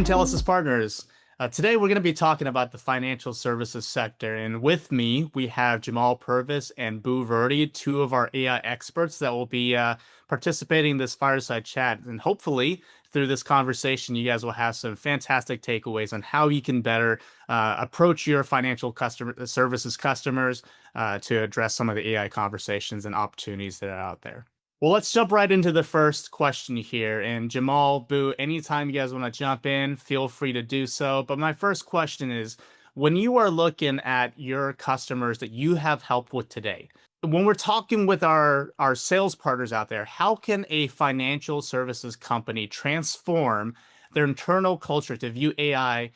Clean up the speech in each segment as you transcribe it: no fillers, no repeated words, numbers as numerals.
Intelisys partners. Today, we're going to be talking about the financial services sector. And with me, we have Jamal Purvis and Boo Verdi, two of our AI experts that will be participating in this fireside chat. And hopefully, through this conversation, you guys will have some fantastic takeaways on how you can better approach your financial customer services customers to address some of the AI conversations and opportunities that are out there. Well, let's jump right into the first question here. And Jamal, Boo, anytime you guys want to jump in, feel free to do so. But my first question is, when you are looking at your customers that you have helped with today, when we're talking with our sales partners out there, how can a financial services company transform their internal culture to view AI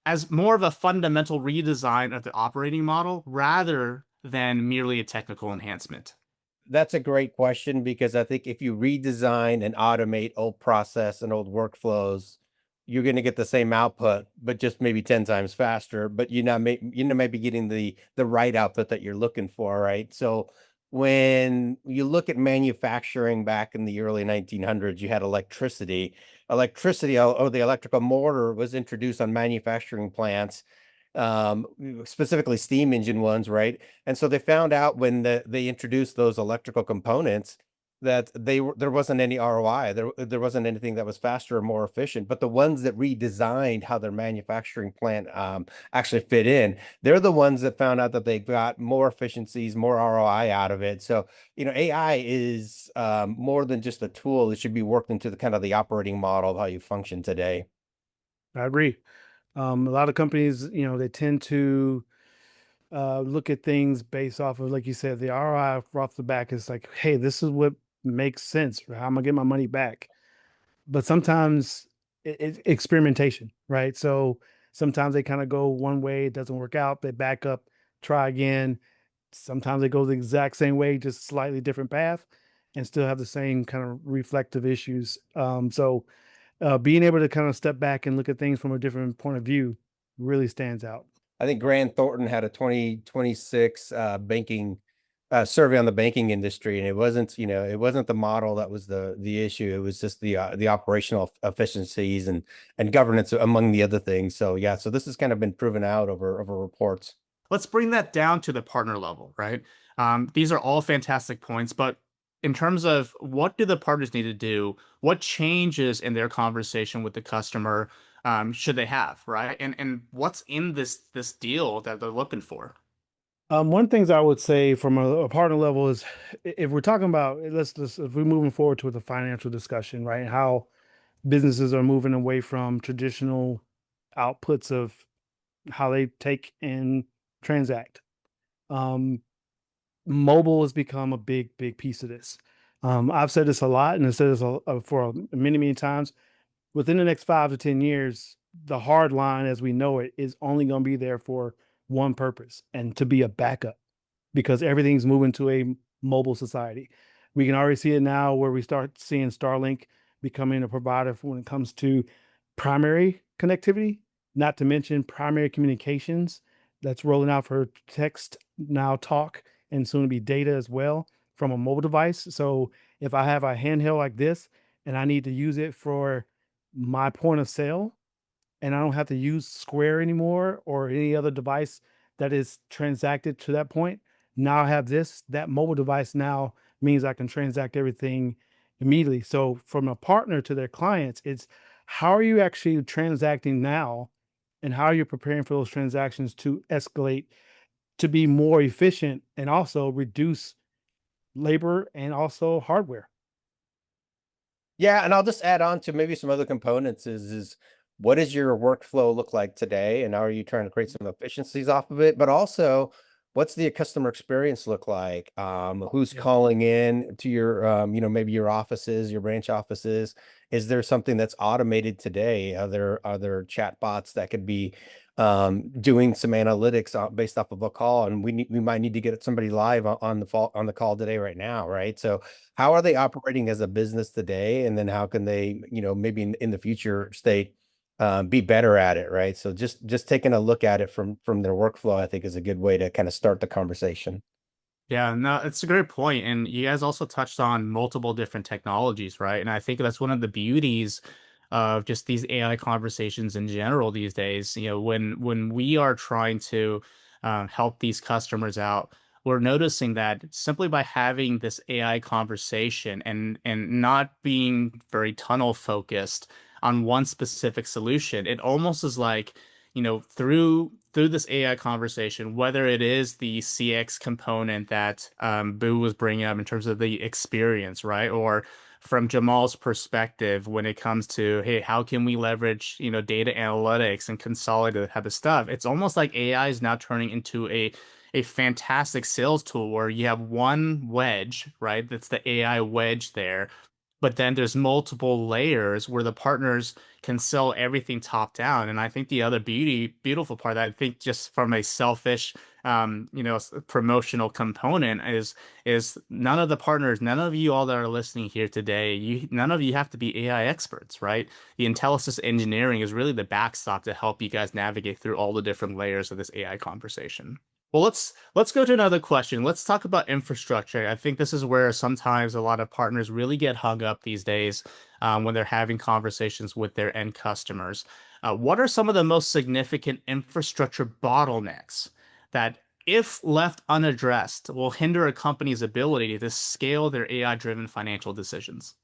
as more of a fundamental redesign of the operating model rather than merely a technical enhancement? That's a great question because I think if you redesign and automate old process and old workflows, you're going to get the same output, but just maybe 10 times faster. But maybe getting the right output that you're looking for, right? So when you look at manufacturing back in the early 1900s, you had electricity. Electricity, or the electrical motor, was introduced on manufacturing plants, um specifically steam engine ones, right? And so they found out when they introduced those electrical components that there wasn't any ROI. There wasn't anything that was faster or more efficient. But the ones that redesigned how their manufacturing plant actually fit in, they're the ones that found out that they got more efficiencies, more ROI out of it. So AI is more than just a tool. It should be worked into the kind of the operating model of how you function today. I agree. A lot of companies, they tend to look at things based off of, like you said, the ROI off the back is like, hey, this is what makes sense. How am I get my money back? But sometimes it's experimentation, right? So sometimes they kind of go one way, it doesn't work out, they back up, try again. Sometimes they go the exact same way, just slightly different path, and still have the same kind of reflective issues. So being able to kind of step back and look at things from a different point of view really stands out. I think Grant Thornton had a 2026 banking survey on the banking industry, and it wasn't the model that was the issue. It was just the operational efficiencies and governance among the other things. So yeah, so this has kind of been proven out over reports. Let's bring that down to the partner level, right? These are all fantastic points, but in terms of what do the partners need to do, what changes in their conversation with the customer should they have, right? And what's in this deal that they're looking for? One things I would say from a partner level is if we're talking about if we're moving forward to the financial discussion, right? How businesses are moving away from traditional outputs of how they take and transact. Um, Mobile has become a big piece of this. I've said this a lot, and I said this for many times. Within the next 5 to 10 years, the hard line as we know it is only going to be there for one purpose, and to be a backup, because everything's moving to a mobile society. We can already see it now where we start seeing Starlink becoming a provider for when it comes to primary connectivity, not to mention primary communications that's rolling out for text, now talk, and soon to be data as well from a mobile device. So if I have a handheld like this and I need to use it for my point of sale, and I don't have to use Square anymore or any other device that is transacted to that point. Now I have this, that mobile device now means I can transact everything immediately. So from a partner to their clients, it's how are you actually transacting now, and how are you preparing for those transactions to escalate to be more efficient and also reduce labor and also hardware. Yeah, and I'll just add on to maybe some other components is what does your workflow look like today, and how are you trying to create some efficiencies off of it? But also, what's the customer experience look like? Who's Yeah. calling in to your, maybe your offices, your branch offices? Is there something that's automated today? Are there chat bots that could be doing some analytics based off of a call, and we might need to get somebody live on the call today right now, right? So how are they operating as a business today, and then how can they, maybe in the future state be better at it, right? So just taking a look at it from their workflow, I think, is a good way to kind of start the conversation. Yeah, no, it's a great point. And you guys also touched on multiple different technologies, right? And I think that's one of the beauties of just these AI conversations in general these days. You know, when we are trying to help these customers out, we're noticing that simply by having this AI conversation and not being very tunnel focused on one specific solution, it almost is like, you know, through this AI conversation, whether it is the CX component that Boo was bringing up in terms of the experience, right? Or from Jamal's perspective, when it comes to, hey, how can we leverage, you know, data analytics and consolidate that type of stuff? It's almost like AI is now turning into a fantastic sales tool where you have one wedge, right? That's the AI wedge there. But then there's multiple layers where the partners can sell everything top down. And I think the other beautiful part that I think just from a selfish, you know, promotional component is none of the partners, none of you all that are listening here today, none of you have to be AI experts, right? The Intelisys engineering is really the backstop to help you guys navigate through all the different layers of this AI conversation. Well, let's go to another question. Let's talk about infrastructure. I think this is where sometimes a lot of partners really get hung up these days when they're having conversations with their end customers. What are some of the most significant infrastructure bottlenecks that, if left unaddressed, will hinder a company's ability to scale their AI-driven financial decisions?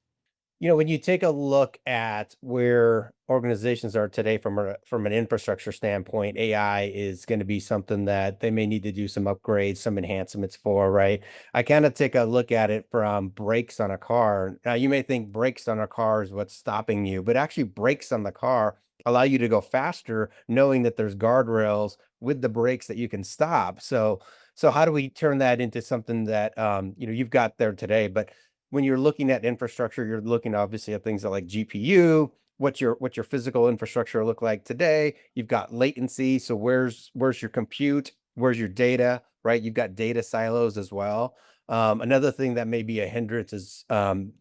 You know, when you take a look at where organizations are today from an infrastructure standpoint, AI is going to be something that they may need to do some upgrades, some enhancements for, right? I kind of take a look at it from brakes on a car. Now, you may think brakes on a car is what's stopping you, but actually brakes on the car allow you to go faster, knowing that there's guardrails with the brakes that you can stop. So how do we turn that into something that you know, you've got there today? But when you're looking at infrastructure, you're looking obviously at things like GPU, what's your physical infrastructure look like today? You've got latency. So where's your compute? Where's your data, right? You've got data silos as well. Another thing that may be a hindrance is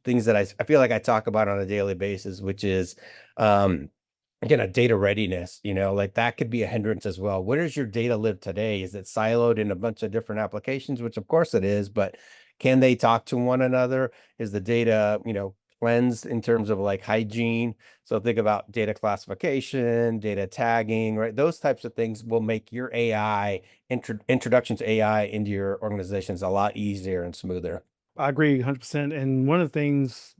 things that I feel like I talk about on a daily basis, which is again, a data readiness, you know, like that could be a hindrance as well. Where does your data live today? Is it siloed in a bunch of different applications? Which of course it is, but can they talk to one another? Is the data, you know, cleansed in terms of like hygiene? So think about data classification, data tagging, right? Those types of things will make your AI introduction to AI into your organizations a lot easier and smoother. I agree 100%. And one of the things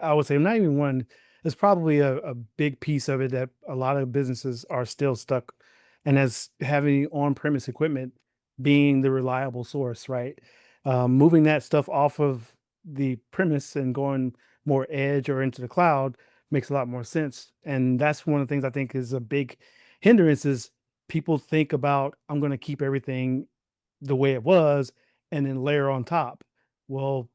I would say, not even one, is probably a big piece of it that a lot of businesses are still stuck. And as having on-premise equipment being the reliable source, right? Moving that stuff off of the premise and going more edge or into the cloud makes a lot more sense. And that's one of the things I think is a big hindrance is people think about, I'm going to keep everything the way it was and then layer on top. Well,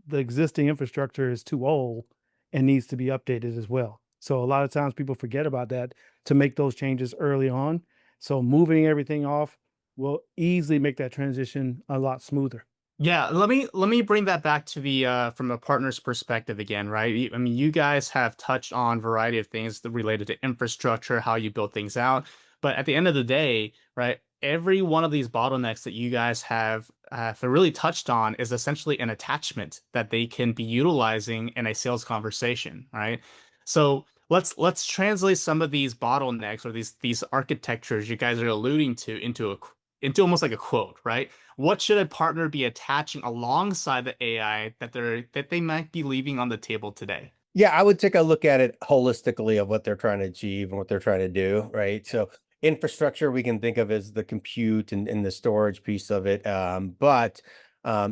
the existing infrastructure is too old and needs to be updated as well. So a lot of times people forget about that to make those changes early on. So moving everything off will easily make that transition a lot smoother. Yeah, let me bring that back to the from a partner's perspective again, right? I mean, you guys have touched on a variety of things that related to infrastructure, how you build things out, but at the end of the day, right, every one of these bottlenecks that you guys have really touched on is essentially an attachment that they can be utilizing in a sales conversation, right? So let's translate some of these bottlenecks or these architectures you guys are alluding to into almost like a quote, right? What should a partner be attaching alongside the AI that they might be leaving on the table today? Yeah, I would take a look at it holistically of what they're trying to achieve and what they're trying to do, right? So infrastructure we can think of as the compute and the storage piece of it. But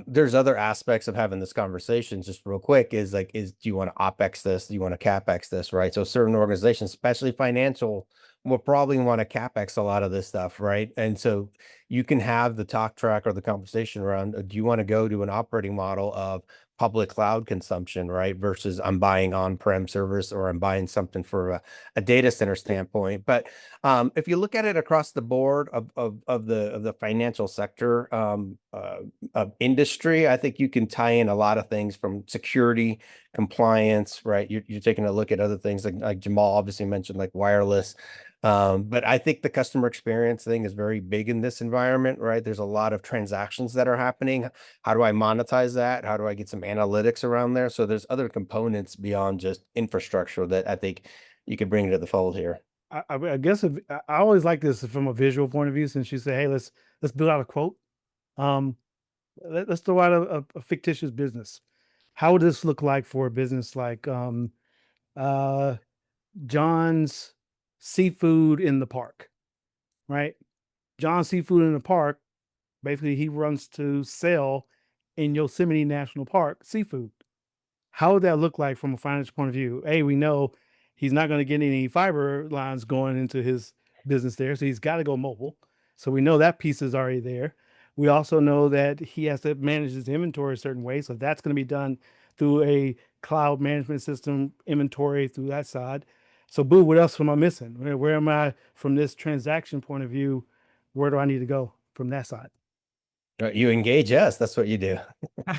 there's other aspects of having this conversation just real quick is like, do you want to OpEx this? Do you want to CapEx this, right? So certain organizations, especially financial, will probably want to CapEx a lot of this stuff, right? And so you can have the talk track or the conversation around, do you want to go to an operating model of public cloud consumption, right? Versus I'm buying on-prem service or I'm buying something for a data center standpoint. But if you look at it across the board of the financial sector of industry, I think you can tie in a lot of things from security compliance, right? You're taking a look at other things like Jamal obviously mentioned, like wireless. But I think the customer experience thing is very big in this environment, right? There's a lot of transactions that are happening. How do I monetize that? How do I get some analytics around there? So there's other components beyond just infrastructure that I think you could bring to the fold here. I guess if, I always like this from a visual point of view. Since you say, "Hey, let's build out a quote," um, let's throw out a fictitious business. How would this look like for a business like uh, John's Seafood in the Park, right? John's Seafood in the Park. Basically, he runs to sell in Yosemite National Park seafood. How would that look like from a financial point of view? A, we know he's not going to get any fiber lines going into his business there, so he's got to go mobile. So we know that piece is already there. We also know that he has to manage his inventory a certain way, so that's going to be done through a cloud management system, inventory through that side. So, Boo, what else am I missing? Where am I from this transaction point of view? Where do I need to go from that side? You engage us. That's what you do.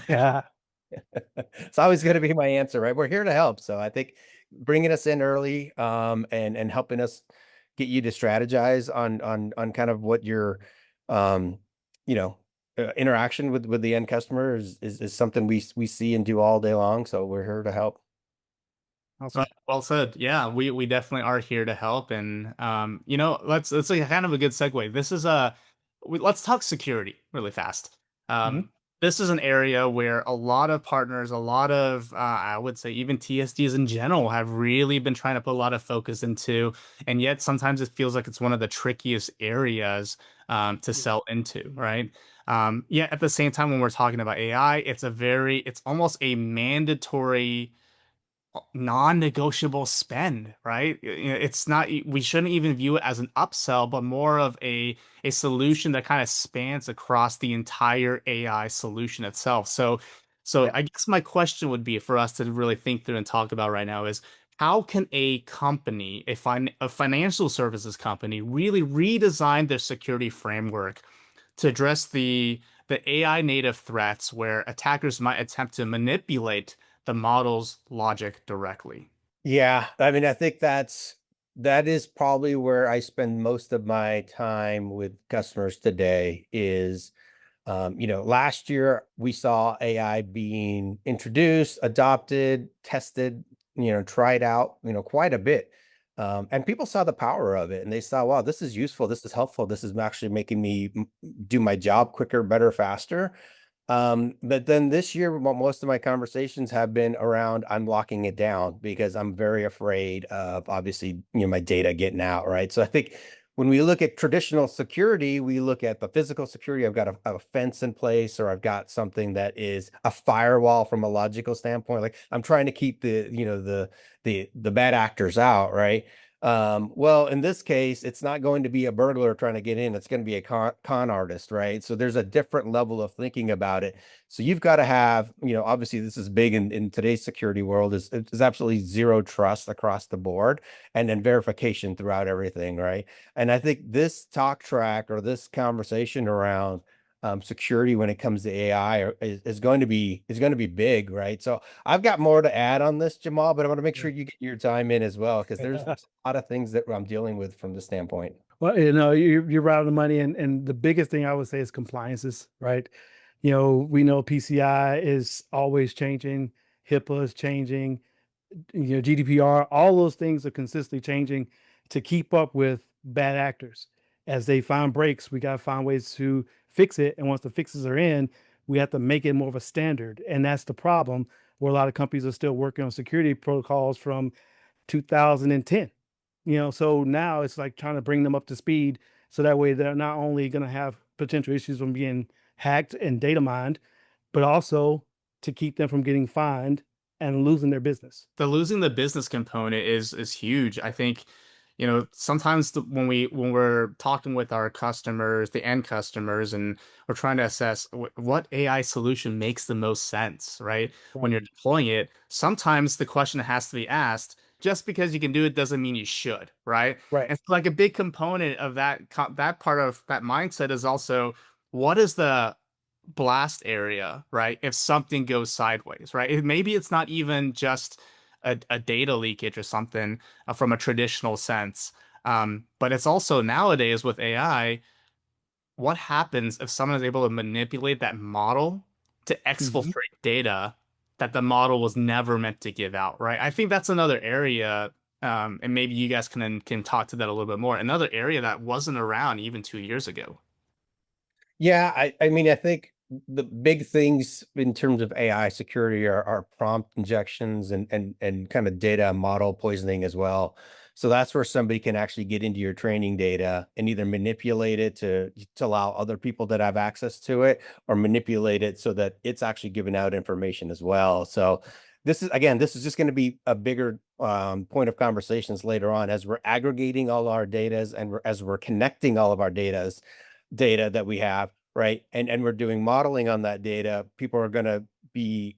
Yeah. It's always going to be my answer, right? We're here to help. So I think bringing us in early, and helping us get you to strategize on kind of what your, um, you know, interaction with the end customer is something we see and do all day long. So we're here to help. Awesome. Well said. Yeah, we definitely are here to help, and let's like kind of a good segue. This is let's talk security really fast. Mhm. This is an area where a lot of partners, a lot of I would say even TSDs in general have really been trying to put a lot of focus into, and yet sometimes it feels like it's one of the trickiest areas to sell into, right? Yeah, at the same time, when we're talking about AI, it's almost a mandatory non-negotiable spend, right? It's not, we shouldn't even view it as an upsell, but more of a solution that kind of spans across the entire AI solution itself. So Yeah. I guess my question would be for us to really think through and talk about right now is how can a company, a financial services company, really redesign their security framework to address the AI native threats where attackers might attempt to manipulate the model's logic directly? Yeah, I mean, I think that is probably where I spend most of my time with customers today is, last year we saw AI being introduced, adopted, tested, tried out, quite a bit. And people saw the power of it and they saw, wow, this is useful. This is helpful. This is actually making me do my job quicker, better, faster. But then this year, most of my conversations have been around I'm locking it down because I'm very afraid of obviously, my data getting out, right? So I think when we look at traditional security, we look at the physical security. I've got a fence in place, or I've got something that is a firewall from a logical standpoint. Like I'm trying to keep the bad actors out, right? Well, in this case, it's not going to be a burglar trying to get in. It's going to be a con artist, right? So there's a different level of thinking about it. So you've got to have, obviously this is big in today's security world is absolutely zero trust across the board and then verification throughout everything, right? And I think this talk track or this conversation around security when it comes to AI is going to be big, right? So I've got more to add on this, Jamal, but I want to make sure you get your time in as well because there's a lot of things that I'm dealing with from this standpoint. Well, you're right on the money, and the biggest thing I would say is compliances, right? We know PCI is always changing, HIPAA is changing, GDPR, all those things are consistently changing to keep up with bad actors. As they find breaks, we got to find ways to fix it, and once the fixes are in, we have to make it more of a standard, and that's the problem where a lot of companies are still working on security protocols from 2010. So now it's like trying to bring them up to speed so that way they're not only going to have potential issues from being hacked and data mined, but also to keep them from getting fined and losing their business. The losing the business component is huge. I think, sometimes when we're talking with our customers, the end customers, and we're trying to assess what AI solution makes the most sense, right? When Right. you're deploying it, sometimes the question has to be asked, just because you can do it doesn't mean you should, right? Right. And so like a big component of that part of that mindset is also what is blast area, right? If something goes sideways, right? Maybe it's not even just a data leakage or something from a traditional sense. But it's also nowadays with AI, what happens if someone is able to manipulate that model to Mhm. exfiltrate data that the model was never meant to give out, right? I think that's another area, and maybe you guys can talk to that a little bit more. Another area that wasn't around even 2 years ago. Yeah, I mean, I think the big things in terms of AI security are prompt injections and kind of data model poisoning as well. So that's where somebody can actually get into your training data and either manipulate it to allow other people that have access to it, or manipulate it so that it's actually giving out information as well. So this is just going to be a bigger point of conversations later on as we're aggregating all our data and as we're connecting all of our data that we have, right? And we're doing modeling on that data. Be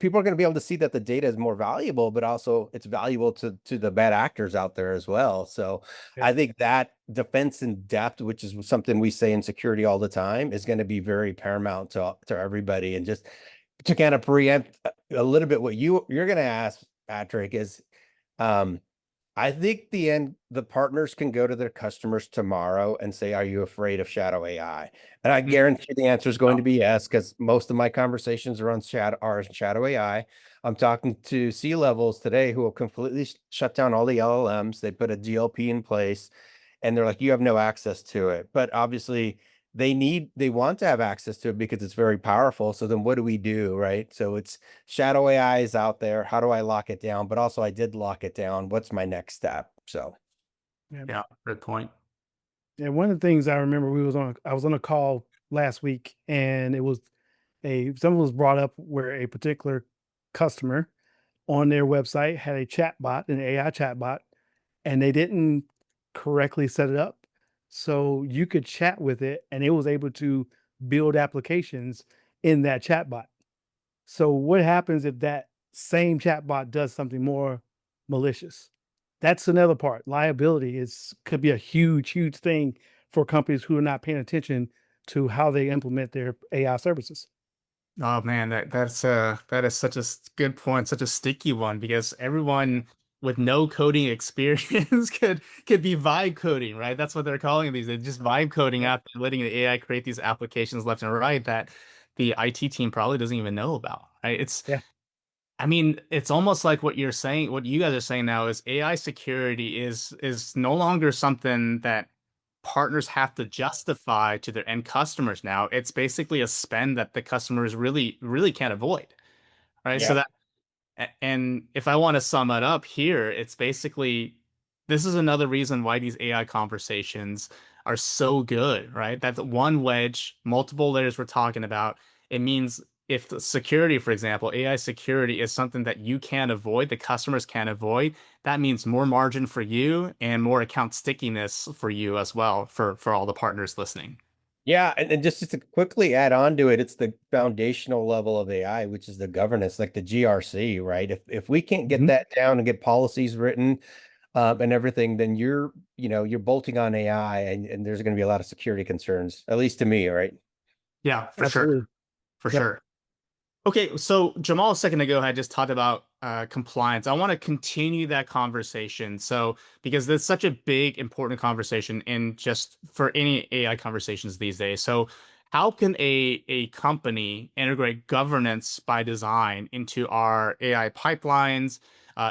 people are going to be able to see that the data is more valuable, but also it's valuable to the bad actors out there as well. So Yeah. I think that defense in depth, which is something we say in security all the time, is going to be very paramount to everybody. And just to kind of preempt a little bit what you're going to ask, Patrick, is um I think the partners can go to their customers tomorrow and say, "Are you afraid of shadow AI?" And I Mm. guarantee the answer is going Oh, to be yes, because most of my conversations are on shadow AI. I'm talking to C-levels today who will completely shut down all the LLMs. They put a DLP in place, and they're like, "You have no access to it." But obviously, they want to have access to it because it's very powerful. So then what do we do, right? So it's shadow AI is out there. How do I lock it down? But also I did lock it down. What's my next step? So Yeah. yeah, good point. And one of the things I remember I was on a call last week, and it was something was brought up where a particular customer on their website had a chatbot, an AI chatbot, and they didn't correctly set it up. So you could chat with it and it was able to build applications in that chatbot. So what happens if that same chatbot does something more malicious? That's another part. Liability is could be a huge, huge thing for companies who are not paying attention to how they implement their AI services. Oh man, that is such a good point, such a sticky one because everyone with no coding experience could be vibe coding, right? That's what they're calling these. They're just vibe coding Yeah. out there, letting the AI create these applications left and right that the IT team probably doesn't even know about, right? Yeah. I mean, it's almost like what you're saying, what you guys are saying now is AI security is no longer something that partners have to justify to their end customers now. It's basically a spend that the customers really can't avoid, right? So yeah. that and if I want to sum it up here, it's basically this is another reason why these AI conversations are so good, right? That's one wedge, multiple layers we're talking about. It means if the security, for example, AI security is something that you can't avoid, the customers can't avoid, that means more margin for you and more account stickiness for you as well for all the partners listening. Yeah, and just to quickly add on to it, it's the foundational level of AI, which is the governance, like the GRC, right? If we can't get Mhm. that down and get policies written and everything, then you're bolting on AI, and there's going to be a lot of security concerns, at least to me, right? Yeah, for sure. Absolutely. For Yep. sure. Okay, so Jamal a second ago had just talked about compliance. I want to continue that conversation. So, because there's such a big, important conversation in just for any AI conversations these days. So, how can a company integrate governance by design into our AI pipelines,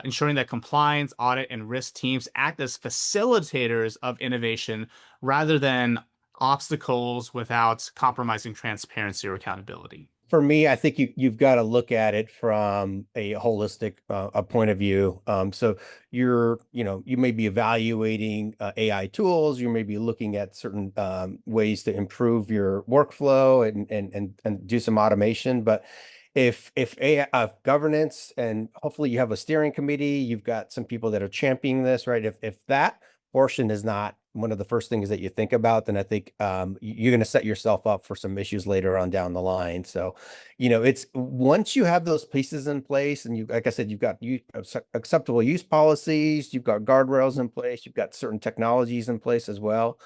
ensuring that compliance, audit, and risk teams act as facilitators of innovation rather than obstacles without compromising transparency or accountability? For me, I think you've got to look at it from a holistic a point of view. So you may be evaluating AI tools, you may be looking at certain ways to improve your workflow and do some automation. But if AI governance, and hopefully you have a steering committee, you've got some people that are championing this, right? If that portion is not one of the first things that you think about, then I think you're going to set yourself up for some issues later on down the line. So, it's once you have those pieces in place, and like I said, you've got acceptable use policies, you've got guardrails in place, you've got certain technologies in place as well.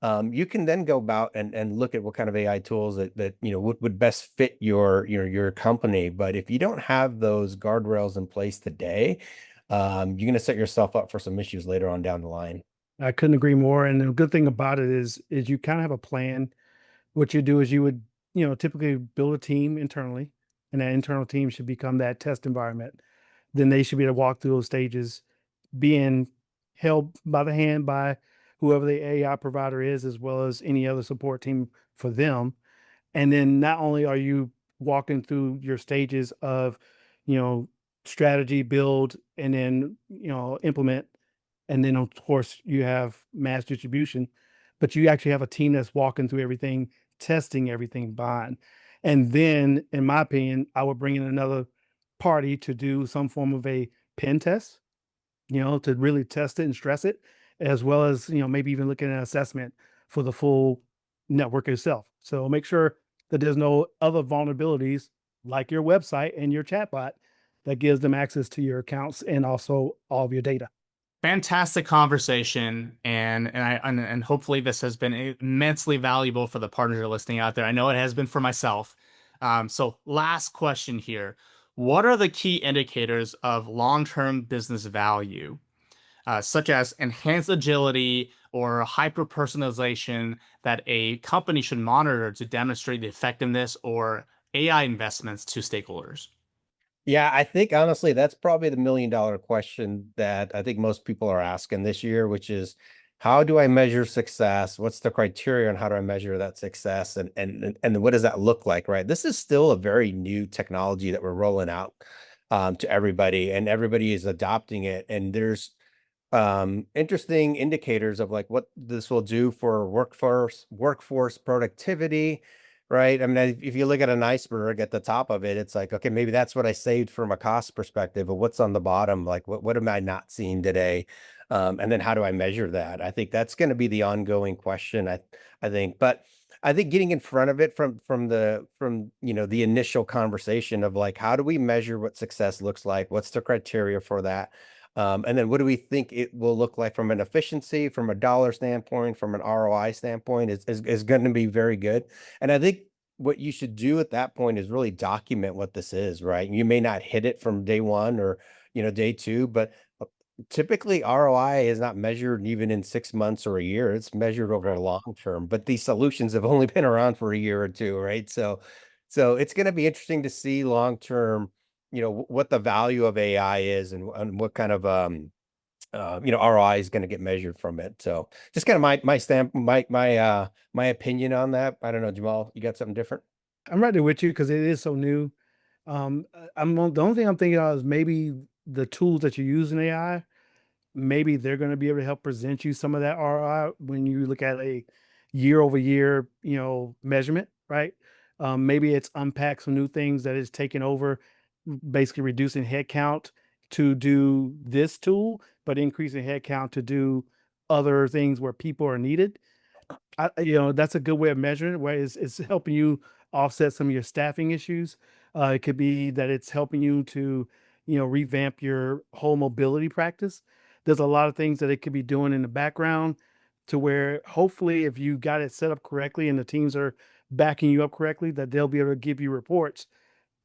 You can then go about and look at what kind of AI tools that would best fit your company. But if you don't have those guardrails in place today, you're going to set yourself up for some issues later on down the line. I couldn't agree more. And the good thing about it is you kind of have a plan. What you do is you would, typically build a team internally, and that internal team should become that test environment. Then they should be able to walk through those stages, being held by the hand by whoever the AI provider is, as well as any other support team for them. And then not only are you walking through your stages of, you know, strategy, build, and then, implement. And then of course you have mass distribution, but you actually have a team that's walking through everything, testing everything behind. And then, in my opinion, I would bring in another party to do some form of a pen test, to really test it and stress it, as well as, maybe even looking at assessment for the full network itself. So make sure that there's no other vulnerabilities like your website and your chatbot that gives them access to your accounts and also all of your data. Fantastic conversation, and hopefully this has been immensely valuable for the partners who are listening out there. I know it has been for myself. So last question here. What are the key indicators of long-term business value, such as enhanced agility or hyper-personalization that a company should monitor to demonstrate the effectiveness or AI investments to stakeholders? Yeah, I think honestly, that's probably the $1 million question that I think most people are asking this year, which is how do I measure success? What's the criteria and how do I measure that success? And what does that look like, right? This is still a very new technology that we're rolling out to everybody, and everybody is adopting it. And there's interesting indicators of like what this will do for workforce productivity, right? I mean, if you look at an iceberg at the top of it, it's like, okay, maybe that's what I saved from a cost perspective, but what's on the bottom? Like, what am I not seeing today? And then how do I measure that? I think that's going to be the ongoing question. I think, but I think getting in front of it from the initial conversation of like, how do we measure what success looks like? What's the criteria for that? And then what do we think it will look like from an efficiency, from a dollar standpoint, from an ROI standpoint is going to be very good. And I think what you should do at that point is really document what this is, right? You may not hit it from day one or, day two, but typically ROI is not measured even in 6 months or a year. It's measured over a long term, but these solutions have only been around for a year or two, right? So it's going to be interesting to see long term, what the value of AI is and what kind of ROI is going to get measured from it. So just kind of my stamp, my opinion on that. I don't know, Jamal, you got something different? I'm right there with you because it is so new. The only thing I'm thinking of is maybe the tools that you use in AI, maybe they're going to be able to help present you some of that ROI when you look at a year over year, measurement, right? Maybe it's unpack some new things that is taking over, basically reducing headcount to do this tool, but increasing headcount to do other things where people are needed. That's a good way of measuring it, where it's helping you offset some of your staffing issues. It could be that it's helping you to, revamp your whole mobility practice. There's a lot of things that it could be doing in the background to where hopefully if you got it set up correctly and the teams are backing you up correctly, that they'll be able to give you reports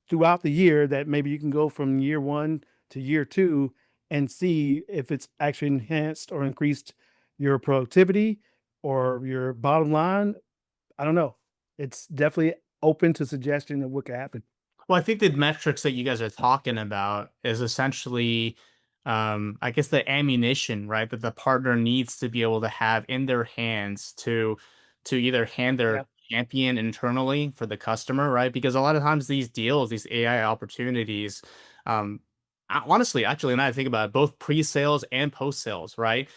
throughout the year that maybe you can go from year one to year two and see if it's actually enhanced or increased your productivity or your bottom line. I don't know. It's definitely open to suggestion of what could happen. Well, I think the metrics that you guys are talking about is essentially, I guess, the ammunition, right, that the partner needs to be able to have in their hands to either hand Yeah. their champion internally for the customer, right? Because a lot of times these deals, these AI opportunities, honestly, actually, now that I think about it, both pre-sales and post-sales, right?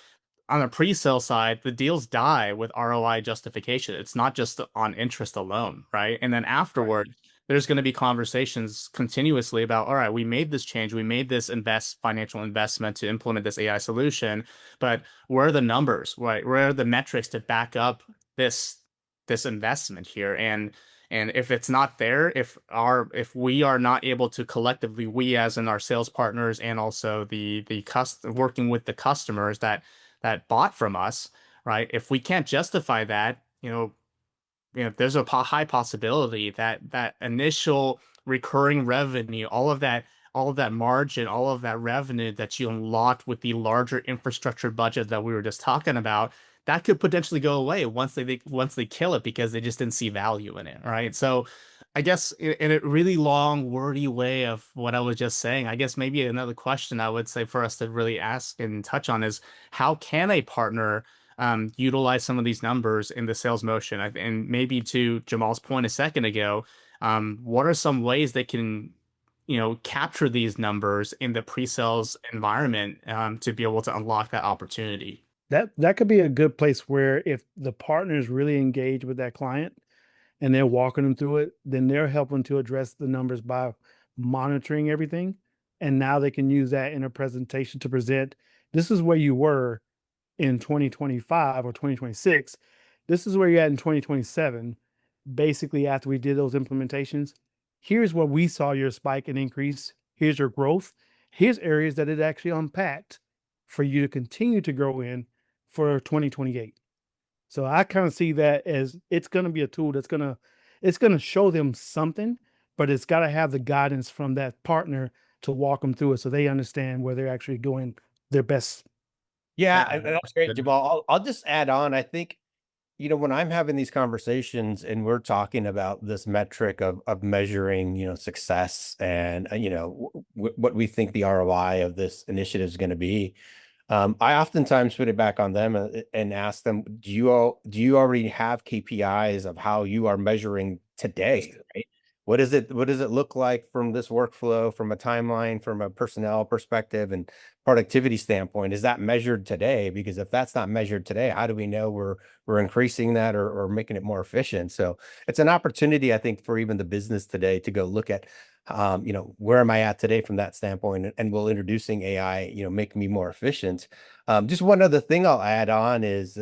On the pre-sale side, the deals die with ROI justification. It's not just on interest alone, right? And then Right. afterward, there's going to be conversations continuously about, all right, we made this change, we made this financial investment to implement this AI solution, but where are the numbers, right? Where are the metrics to back up this investment here? And if it's not there, if we are not able to collectively, we as in our sales partners and also the working with the customers that bought from us, right? If we can't justify that, there's a high possibility that that initial recurring revenue, all of that margin, all of that revenue that you unlocked with the larger infrastructure budget that we were just talking about, that could potentially go away once they kill it because they just didn't see value in it, right? So, I guess in a really long, wordy way of what I was just saying, I guess maybe another question I would say for us to really ask and touch on is how can a partner utilize some of these numbers in the sales motion? And maybe to Jamal's point a second ago, what are some ways they can, capture these numbers in the pre-sales environment to be able to unlock that opportunity? That could be a good place where if the partner is really engaged with that client and they're walking them through it, then they're helping to address the numbers by monitoring everything. And now they can use that in a presentation to present, this is where you were in 2025 or 2026. This is where you're at in 2027. Basically, after we did those implementations, here's where we saw your spike and increase. Here's your growth. Here's areas that it actually unpacked for you to continue to grow in for 2028. So I kind of see that as it's going to be a tool that's going to show them something, but it's got to have the guidance from that partner to walk them through it so they understand where they're actually going their best. Yeah, Yeah, and that's great, Jamal. I'll just add on. I think, when I'm having these conversations and we're talking about this metric of measuring, success and, what we think the ROI of this initiative is going to be, I oftentimes put it back on them and ask them, do you already have KPIs of how you are measuring today, right? What does it look like from this workflow, from a timeline, from a personnel perspective and productivity standpoint? Is that measured today? Because if that's not measured today, how do we know we're increasing that or making it more efficient? So it's an opportunity, I think, for even the business today to go look at, where am I at today from that standpoint? And will introducing AI, make me more efficient? Just one other thing I'll add on is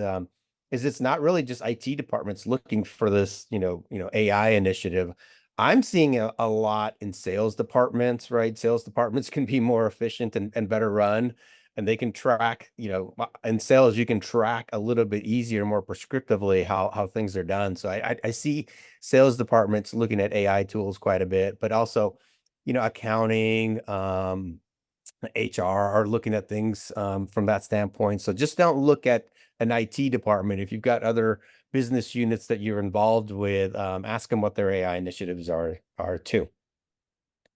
it's not really just IT departments looking for this, AI initiative. I'm seeing a lot in sales departments, right? Sales departments can be more efficient and better run, and they can track, in sales, you can track a little bit easier, more prescriptively how things are done. So I see sales departments looking at AI tools quite a bit, but also, accounting, HR are looking at things from that standpoint. So just don't look at an IT department. If you've got other business units that you're involved with, ask them what their AI initiatives are too.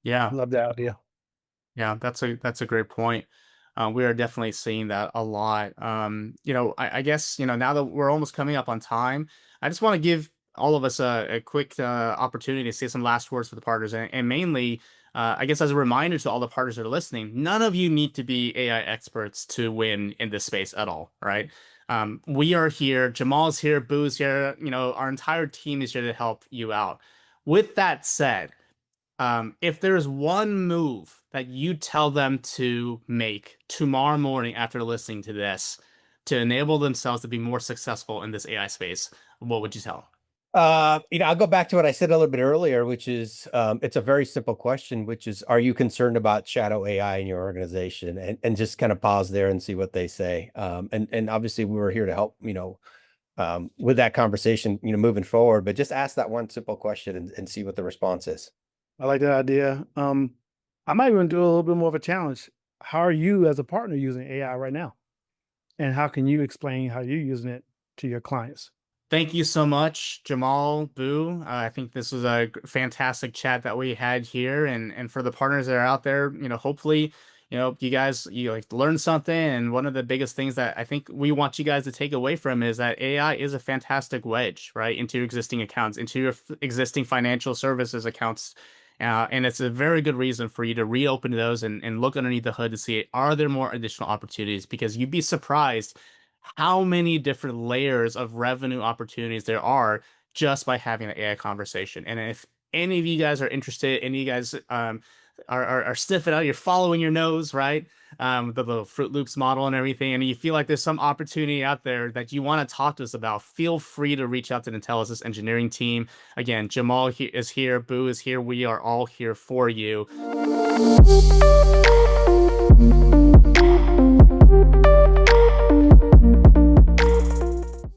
Yeah. Love that idea. Yeah, that's a great point. We are definitely seeing that a lot. I guess now that we're almost coming up on time, I just want to give all of us a quick opportunity to say some last words for the partners, and mainly, I guess as a reminder to all the partners that are listening, none of you need to be AI experts to win in this space at all, right? We are here. Jamal's here. Boo's here. Our entire team is here to help you out. With that said, if there's one move that you tell them to make tomorrow morning after listening to this to enable themselves to be more successful in this AI space, what would you tell them? I'll go back to what I said a little bit earlier, which is, it's a very simple question, which is, are you concerned about shadow AI in your organization? And just kind of pause there and see what they say. And obviously we were here to help, with that conversation, moving forward, but just ask that one simple question and see what the response is. I like that idea. I might even do a little bit more of a challenge. How are you as a partner using AI right now? And how can you explain how you're using it to your clients? Thank you so much, Jamal, Boo. I think this was a fantastic chat that we had here, and for the partners that are out there, hopefully, you guys learned something. And one of the biggest things that I think we want you guys to take away from is that AI is a fantastic wedge, right, into your existing accounts, into your existing financial services accounts. And it's a very good reason for you to reopen those and look underneath the hood to see, are there more additional opportunities? Because you'd be surprised how many different layers of revenue opportunities there are just by having an AI conversation. And if any of you guys are interested, any of you guys are sniffing out, you're following your nose, right? The little Fruit Loops model and everything, and you feel like there's some opportunity out there that you want to talk to us about, feel free to reach out to the Intelisys engineering team. Again, Jamal is here, Boo is here. We are all here for you.